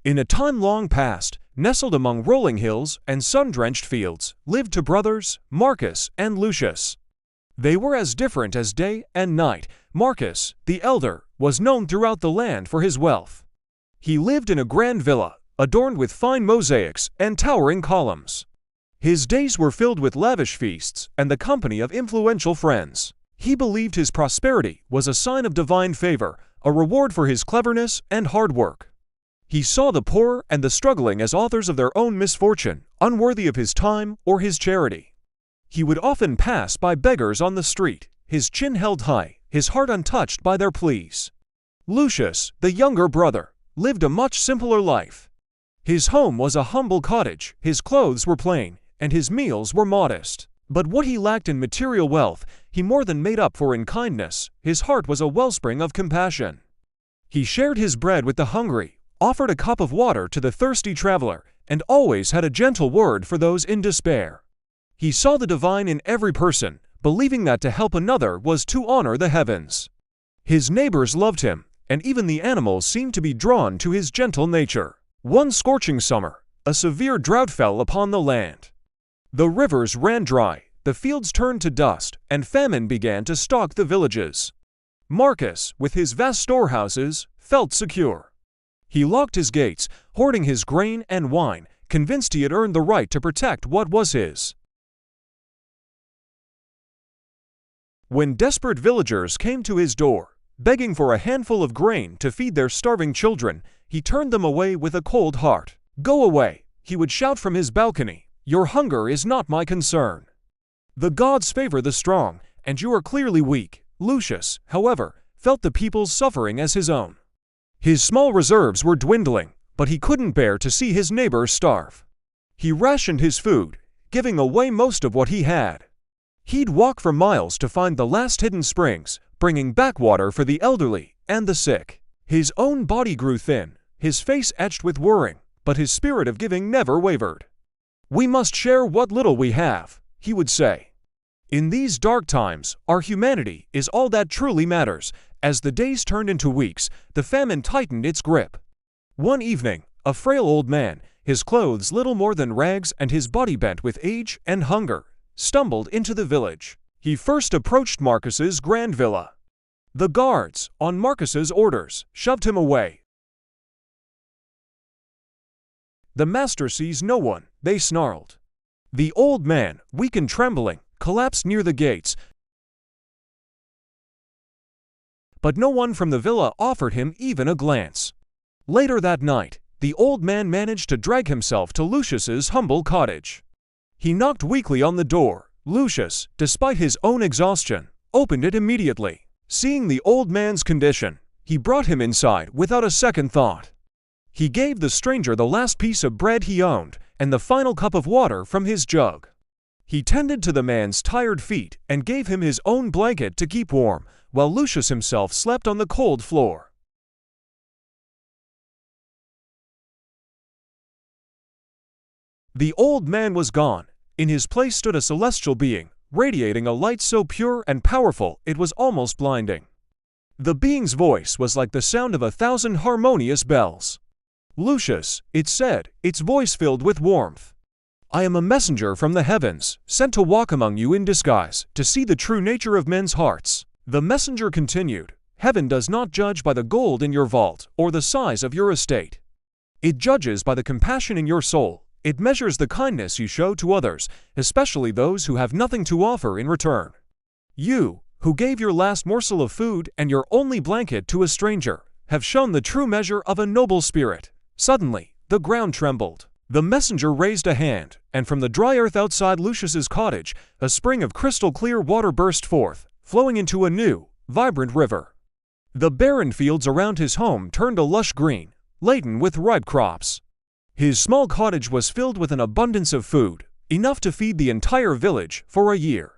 In a time long past, nestled among rolling hills and sun-drenched fields, lived two brothers, Marcus and Lucius. They were as different as day and night. Marcus, the elder, was known throughout the land for his wealth. He lived in a grand villa, adorned with fine mosaics and towering columns. His days were filled with lavish feasts and the company of influential friends. He believed his prosperity was a sign of divine favor, a reward for his cleverness and hard work. He saw the poor and the struggling as authors of their own misfortune, unworthy of his time or his charity. He would often pass by beggars on the street, his chin held high, his heart untouched by their pleas. Lucius, the younger brother, lived a much simpler life. His home was a humble cottage, his clothes were plain, and his meals were modest. But what he lacked in material wealth, he more than made up for in kindness. His heart was a wellspring of compassion. He shared his bread with the hungry, offered a cup of water to the thirsty traveler, and always had a gentle word for those in despair. He saw the divine in every person, believing that to help another was to honor the heavens. His neighbors loved him, and even the animals seemed to be drawn to his gentle nature. One scorching summer, a severe drought fell upon the land. The rivers ran dry, the fields turned to dust, and famine began to stalk the villages. Marcus, with his vast storehouses, felt secure. He locked his gates, hoarding his grain and wine, convinced he had earned the right to protect what was his. When desperate villagers came to his door, begging for a handful of grain to feed their starving children, he turned them away with a cold heart. "Go away," he would shout from his balcony. "Your hunger is not my concern. The gods favor the strong, and you are clearly weak." Lucius, however, felt the people's suffering as his own. His small reserves were dwindling, but he couldn't bear to see his neighbors starve. He rationed his food, giving away most of what he had. He'd walk for miles to find the last hidden springs, bringing back water for the elderly and the sick. His own body grew thin, his face etched with worrying, but his spirit of giving never wavered. "We must share what little we have," he would say. In these dark times, our humanity is all that truly matters. As the days turned into weeks, the famine tightened its grip. One evening, a frail old man, his clothes little more than rags and his body bent with age and hunger, stumbled into the village. He first approached Marcus's grand villa. The guards, on Marcus's orders, shoved him away. "The master sees no one," they snarled. The old man, weak and trembling, collapsed near the gates, but no one from the villa offered him even a glance. Later that night, the old man managed to drag himself to Lucius's humble cottage. He knocked weakly on the door. Lucius, despite his own exhaustion, opened it immediately. Seeing the old man's condition, he brought him inside without a second thought. He gave the stranger the last piece of bread he owned and the final cup of water from his jug. He tended to the man's tired feet and gave him his own blanket to keep warm, while Lucius himself slept on the cold floor. The old man was gone. In his place stood a celestial being, radiating a light so pure and powerful it was almost blinding. The being's voice was like the sound of 1,000 harmonious bells. "Lucius," it said, its voice filled with warmth, "I am a messenger from the heavens, sent to walk among you in disguise, to see the true nature of men's hearts." The messenger continued, "Heaven does not judge by the gold in your vault or the size of your estate. It judges by the compassion in your soul. It measures the kindness you show to others, especially those who have nothing to offer in return. You, who gave your last morsel of food and your only blanket to a stranger, have shown the true measure of a noble spirit." Suddenly, the ground trembled. The messenger raised a hand, and from the dry earth outside Lucius's cottage, a spring of crystal clear water burst forth, flowing into a new, vibrant river. The barren fields around his home turned a lush green, laden with ripe crops. His small cottage was filled with an abundance of food, enough to feed the entire village for a year.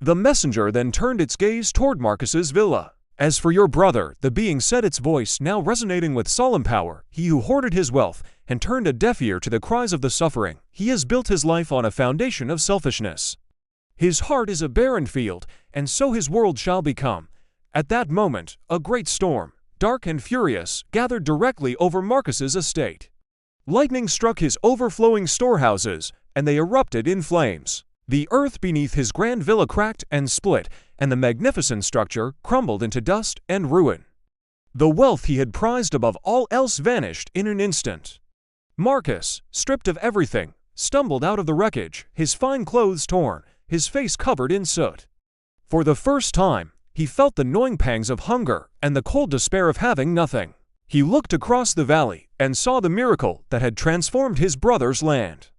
The messenger then turned its gaze toward Marcus's villa. "As for your brother," the being said, its voice now resonating with solemn power, "he who hoarded his wealth and turned a deaf ear to the cries of the suffering, he has built his life on a foundation of selfishness. His heart is a barren field, and so his world shall become." At that moment, a great storm, dark and furious, gathered directly over Marcus's estate. Lightning struck his overflowing storehouses, and they erupted in flames. The earth beneath his grand villa cracked and split, and the magnificent structure crumbled into dust and ruin. The wealth he had prized above all else vanished in an instant. Marcus, stripped of everything, stumbled out of the wreckage, his fine clothes torn, his face covered in soot. For the first time, he felt the gnawing pangs of hunger and the cold despair of having nothing. He looked across the valley and saw the miracle that had transformed his brother's land.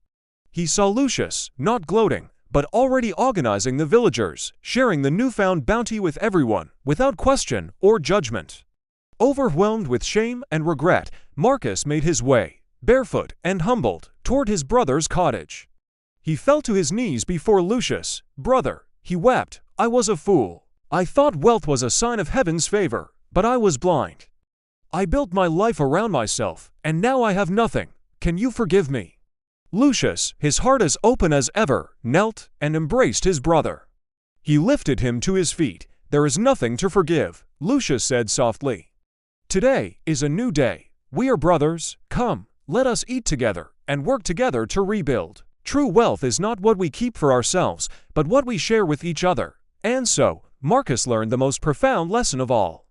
He saw Lucius, not gloating, but already organizing the villagers, sharing the newfound bounty with everyone, without question or judgment. Overwhelmed with shame and regret, Marcus made his way, barefoot and humbled, toward his brother's cottage. He fell to his knees before Lucius. "Brother," he wept, "I was a fool. I thought wealth was a sign of heaven's favor, but I was blind. I built my life around myself, and now I have nothing. Can you forgive me?" Lucius, his heart as open as ever, knelt and embraced his brother. He lifted him to his feet. "There is nothing to forgive," Lucius said softly. "Today is a new day. We are brothers. Come, let us eat together and work together to rebuild. True wealth is not what we keep for ourselves, but what we share with each other." And so, Marcus learned the most profound lesson of all.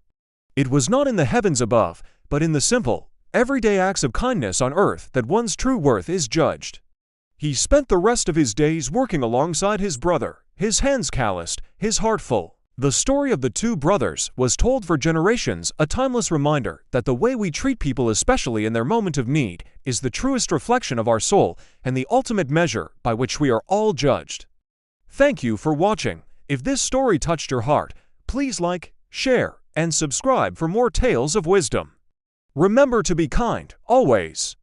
It was not in the heavens above, but in the simple, everyday acts of kindness on earth that one's true worth is judged. He spent the rest of his days working alongside his brother, his hands calloused, his heart full. The story of the two brothers was told for generations, a timeless reminder that the way we treat people, especially in their moment of need, is the truest reflection of our soul and the ultimate measure by which we are all judged. Thank you for watching. If this story touched your heart, please like, share, and subscribe for more tales of wisdom. Remember to be kind, always.